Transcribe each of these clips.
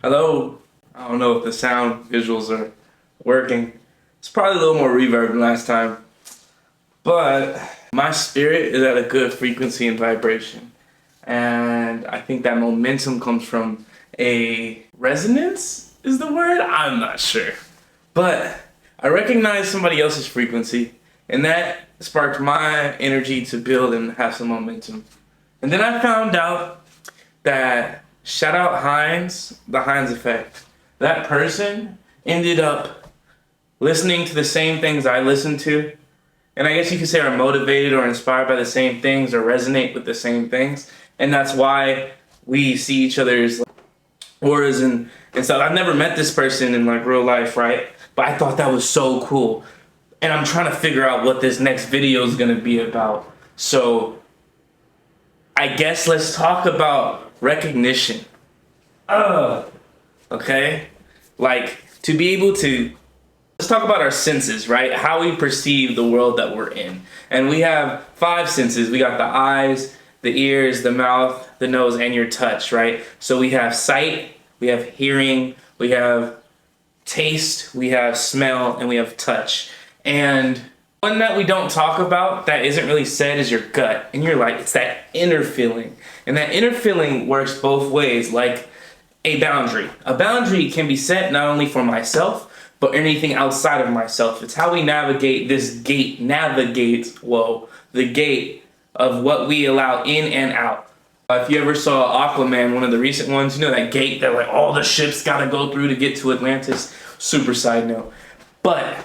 Hello. I don't know if the sound visuals are working. It's probably a little more reverb than last time. But my spirit is at a good frequency and vibration. And I think that momentum comes from a resonance is the word? I'm not sure. But I recognize somebody else's frequency, and that sparked my energy to build and have some momentum. And then I found out that, shout out Heinz, the Heinz effect. That person ended up listening to the same things I listened to. And I guess you could say are motivated or inspired by the same things or resonate with the same things. And that's why we see each other's auras and stuff. I've never met this person in like real life, right? But I thought that was so cool. And I'm trying to figure out what this next video is going to be about. So I guess let's talk about recognition. Okay? Like, to be able to, let's talk about our senses, right? How we perceive the world that we're in. And we have 5 senses. We got the eyes, the ears, the mouth, the nose, and your touch, right? So we have sight, we have hearing, we have taste, we have smell, and we have touch. And one that we don't talk about that isn't really said is your gut. And you're like, it's that inner feeling. And that inner feeling works both ways, like a boundary. A boundary can be set not only for myself, but anything outside of myself. It's how we navigate this gate, the gate of what we allow in and out. If you ever saw Aquaman, one of the recent ones, you know that gate that like all the ships gotta go through to get to Atlantis? Super side note. But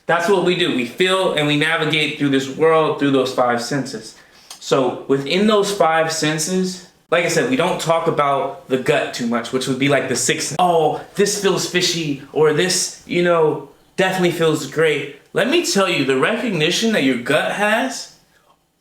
that's what we do. We feel and we navigate through this world through those 5 senses. So within those 5 senses, like I said, we don't talk about the gut too much, which would be like the 6th. Oh, this feels fishy, or this, definitely feels great. Let me tell you, the recognition that your gut has,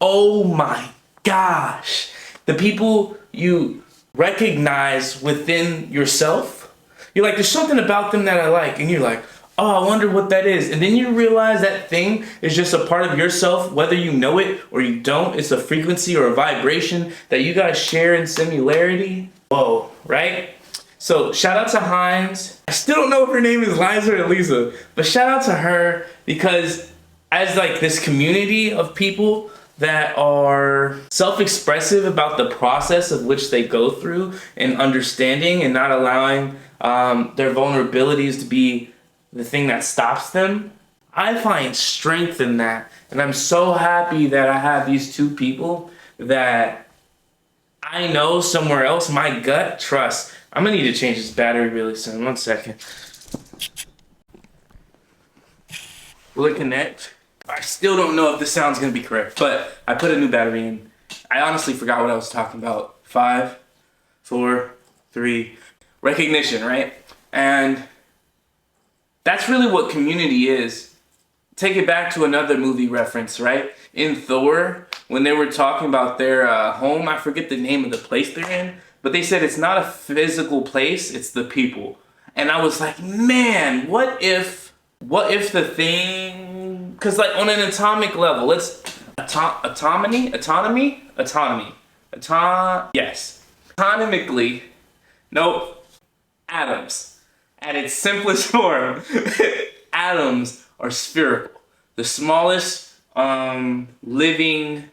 oh my gosh. The people you recognize within yourself, you're like, there's something about them that I like, and you're like, oh, I wonder what that is. And then you realize that thing is just a part of yourself, whether you know it or you don't. It's a frequency or a vibration that you guys share in similarity. Whoa, right? So shout out to Heinz. I still don't know if her name is Liza or Lisa, but shout out to her, because as like this community of people that are self-expressive about the process of which they go through and understanding and not allowing their vulnerabilities to be the thing that stops them, I find strength in that. And I'm so happy that I have these 2 people that I know somewhere else, my gut trusts. I'm gonna need to change this battery really soon. 1 second. Will it connect? I still don't know if this sound's gonna be correct, but I put a new battery in. I honestly forgot what I was talking about. 5, 4, 3. Recognition, right? And that's really what community is. Take it back to another movie reference, right? In Thor, when they were talking about their home, I forget the name of the place they're in, but they said it's not a physical place, it's the people. And I was like, man, what if the thing, because like on an atomic level, yes. Atomically, nope, atoms. At its simplest form, atoms are spherical. The smallest living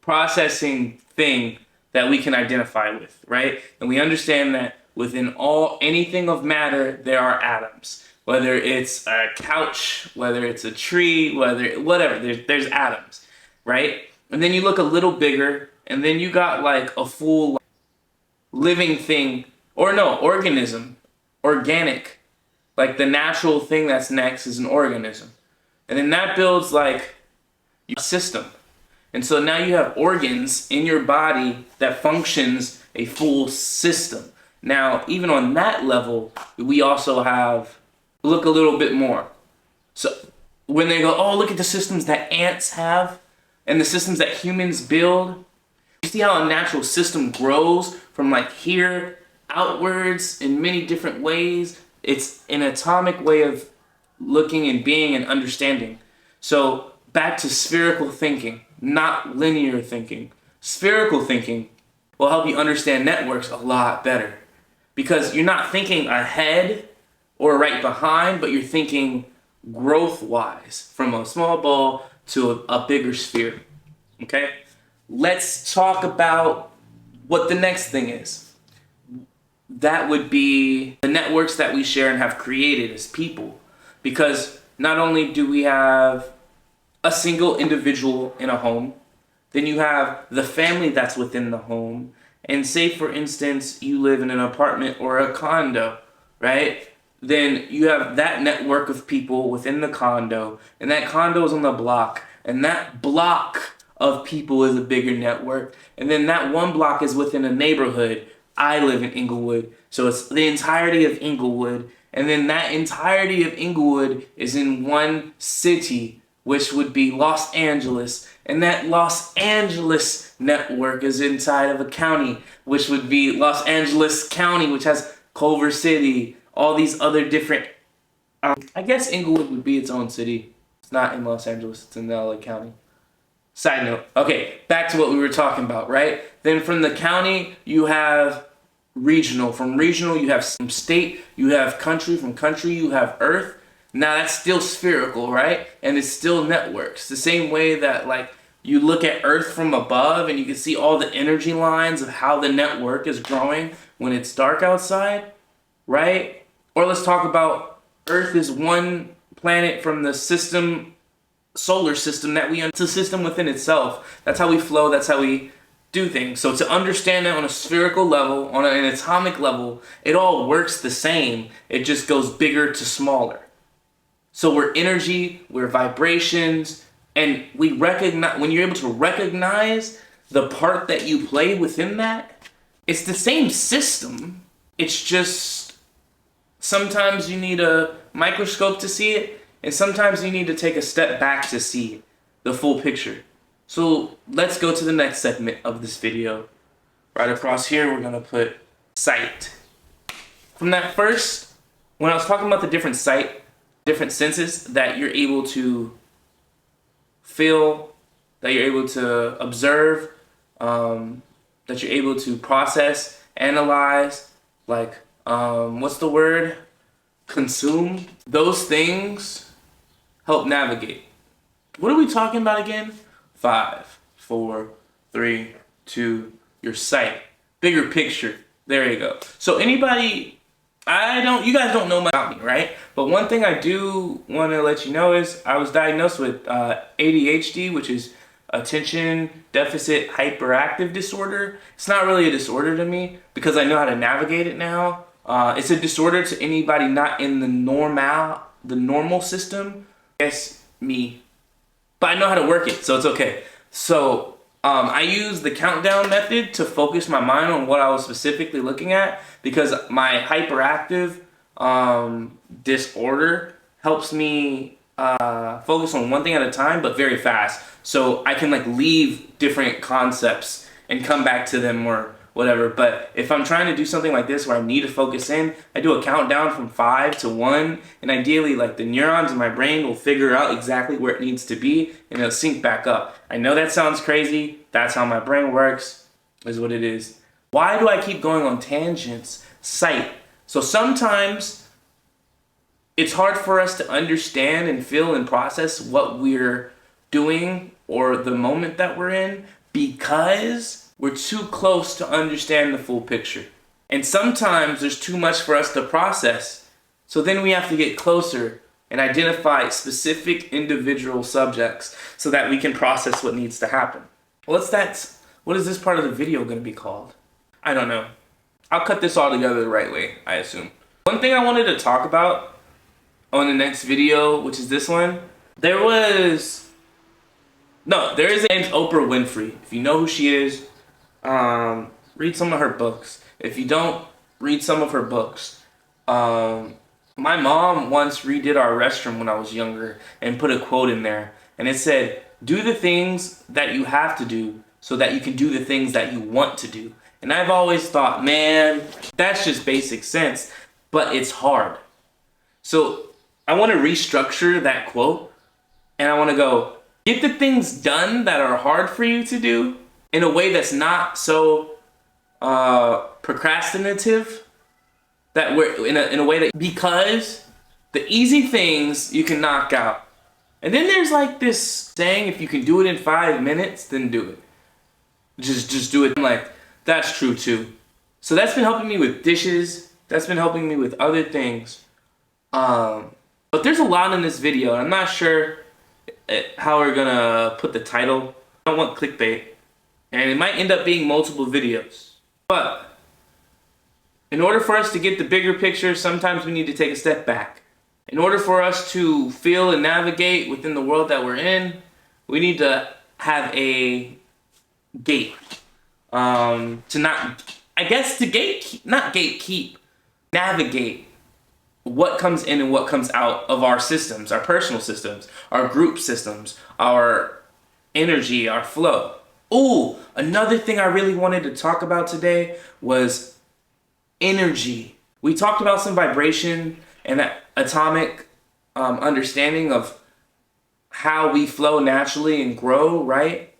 processing thing that we can identify with, right? And we understand that within anything of matter, there are atoms. Whether it's a couch, whether it's a tree, whatever, there's atoms, right? And then you look a little bigger, and then you got like a full living thing, organism. Organic, like the natural thing that's next is an organism, and then that builds like a system. And so now you have organs in your body that functions a full system. Now even on that level, we also look a little bit more. So when they go, oh, look at the systems that ants have and the systems that humans build, you see how a natural system grows from like here outwards in many different ways. It's an atomic way of looking and being and understanding. So back to spherical thinking, not linear thinking. Spherical thinking will help you understand networks a lot better. because you're not thinking ahead or right behind, but you're thinking growth-wise from a small ball to a bigger sphere. Okay? Let's talk about what the next thing is. That would be the networks that we share and have created as people. Because not only do we have a single individual in a home, then you have the family that's within the home. And say, for instance, you live in an apartment or a condo, right? Then you have that network of people within the condo, and that condo is on the block, and that block of people is a bigger network, and then that one block is within a neighborhood. I live in Inglewood, so it's the entirety of Inglewood, and then that entirety of Inglewood is in one city, which would be Los Angeles, and that Los Angeles network is inside of a county, which would be Los Angeles County, which has Culver City, all these other different, I guess Inglewood would be its own city. It's not in Los Angeles, it's in the LA County. Side note. Okay, back to what we were talking about, right? Then from the county, you have regional. From regional, you have some state, you have country. From country, you have earth. Now that's still spherical, right? And it's still networks. The same way that like you look at earth from above and you can see all the energy lines of how the network is growing when it's dark outside, right? Or let's talk about earth is one planet from the system, solar system that it's a system within itself. That's how we flow, that's how we do things. So to understand that on a spherical level, on an atomic level, it all works the same. It just goes bigger to smaller. So we're energy, we're vibrations, and we recognize, when you're able to recognize the part that you play within that, it's the same system. It's just sometimes you need a microscope to see it, and sometimes you need to take a step back to see the full picture. So let's go to the next segment of this video. Right across here, we're gonna put sight. From that first, when I was talking about the different sight, different senses that you're able to feel, that you're able to observe, that you're able to process, analyze, like, what's the word? Consume. Those things help navigate. What are we talking about again? 5, 4, 3, 2, your sight. Bigger picture. There you go. So anybody, you guys don't know much about me, right? But one thing I do want to let you know is I was diagnosed with ADHD, which is attention deficit hyperactive disorder. It's not really a disorder to me because I know how to navigate it now. It's a disorder to anybody not in the normal system. Yes, me. But I know how to work it, so it's okay. So I use the countdown method to focus my mind on what I was specifically looking at, because my hyperactive disorder helps me focus on one thing at a time, but very fast. So I can like leave different concepts and come back to them or whatever. But if I'm trying to do something like this where I need to focus in, I do a countdown from 5 to 1, and ideally like the neurons in my brain will figure out exactly where it needs to be and it'll sync back up. I know that sounds crazy. That's how my brain works, is what it is. Why do I keep going on tangents? Sight. So sometimes it's hard for us to understand and feel and process what we're doing or the moment that we're in because we're too close to understand the full picture. And sometimes there's too much for us to process. So then we have to get closer and identify specific individual subjects so that we can process what needs to happen. What is this part of the video going to be called? I don't know. I'll cut this all together the right way, I assume. One thing I wanted to talk about on the next video, which is this one, there is a named Oprah Winfrey. If you know who she is, read some of her books. If you don't, read some of her books. My mom once redid our restroom when I was younger and put a quote in there, and it said, "Do the things that you have to do so that you can do the things that you want to do." And I've always thought, man, that's just basic sense, but it's hard. So I want to restructure that quote, and I want to go, get the things done that are hard for you to do in a way that's not so procrastinative, that we're in a way that, because the easy things you can knock out. And then there's like this saying, if you can do it in 5 minutes, then do it. Just do it. I'm like, that's true too. So that's been helping me with dishes. That's been helping me with other things. But there's a lot in this video. I'm not sure how we're gonna put the title. I don't want clickbait. And it might end up being multiple videos. But in order for us to get the bigger picture, sometimes we need to take a step back. In order for us to feel and navigate within the world that we're in, we need to have a gate. Navigate what comes in and what comes out of our systems, our personal systems, our group systems, our energy, our flow. Ooh, another thing I really wanted to talk about today was energy. We talked about some vibration and atomic understanding of how we flow naturally and grow, right?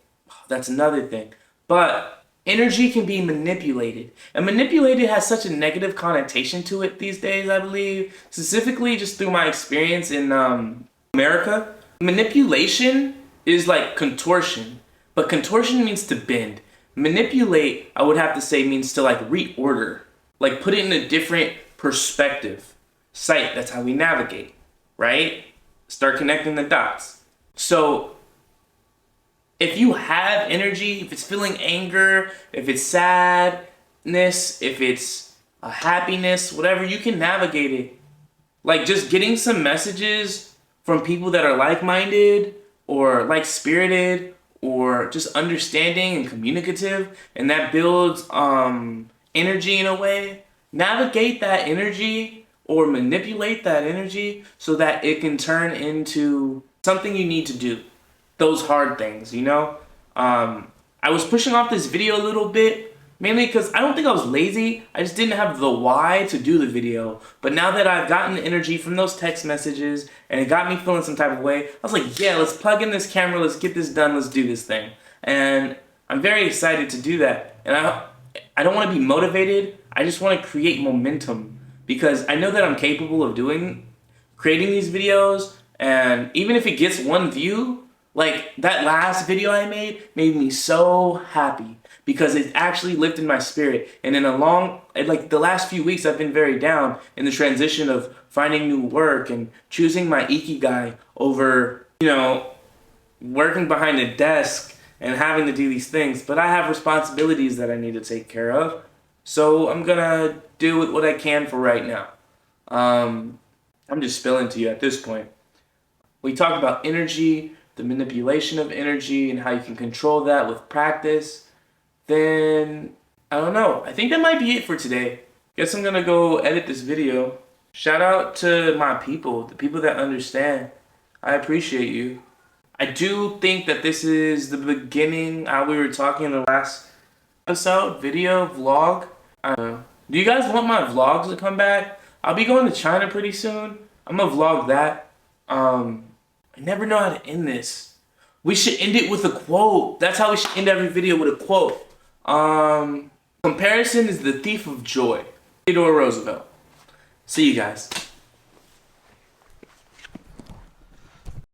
That's another thing. But energy can be manipulated. And manipulated has such a negative connotation to it these days, I believe. Specifically, just through my experience in America. Manipulation is like contortion. But contortion means to bend. Manipulate, I would have to say, means to like reorder. Like put it in a different perspective. Sight, that's how we navigate, right? Start connecting the dots. So if you have energy, if it's feeling anger, if it's sadness, if it's a happiness, whatever, you can navigate it. Like just getting some messages from people that are like-minded or like-spirited or just understanding and communicative, and that builds energy in a way. Navigate that energy or manipulate that energy so that it can turn into something you need to do. Those hard things, you know? I was pushing off this video a little bit, mainly because I don't think I was lazy. I just didn't have the why to do the video. But now that I've gotten the energy from those text messages and it got me feeling some type of way, I was like, yeah, let's plug in this camera, let's get this done, let's do this thing. And I'm very excited to do that. And I don't want to be motivated, I just want to create momentum. Because I know that I'm capable of creating these videos, and even if it gets 1 view, like that last video I made me so happy because it actually lifted my spirit. And in like the last few weeks, I've been very down in the transition of finding new work and choosing my ikigai over, you know, working behind a desk and having to do these things. But I have responsibilities that I need to take care of. So I'm gonna do what I can for right now. I'm just spilling to you at this point. We talked about energy, the manipulation of energy, and how you can control that with practice. Then, I don't know. I think that might be it for today. Guess I'm gonna go edit this video. Shout out to my people, the people that understand. I appreciate you. I do think that this is the beginning, how we were talking in the last episode, video, vlog. I don't know. Do you guys want my vlogs to come back? I'll be going to China pretty soon. I'm gonna vlog that. I never know how to end this. We should end it with a quote. That's how we should end every video, with a quote. Comparison is the thief of joy. Theodore Roosevelt. See you guys.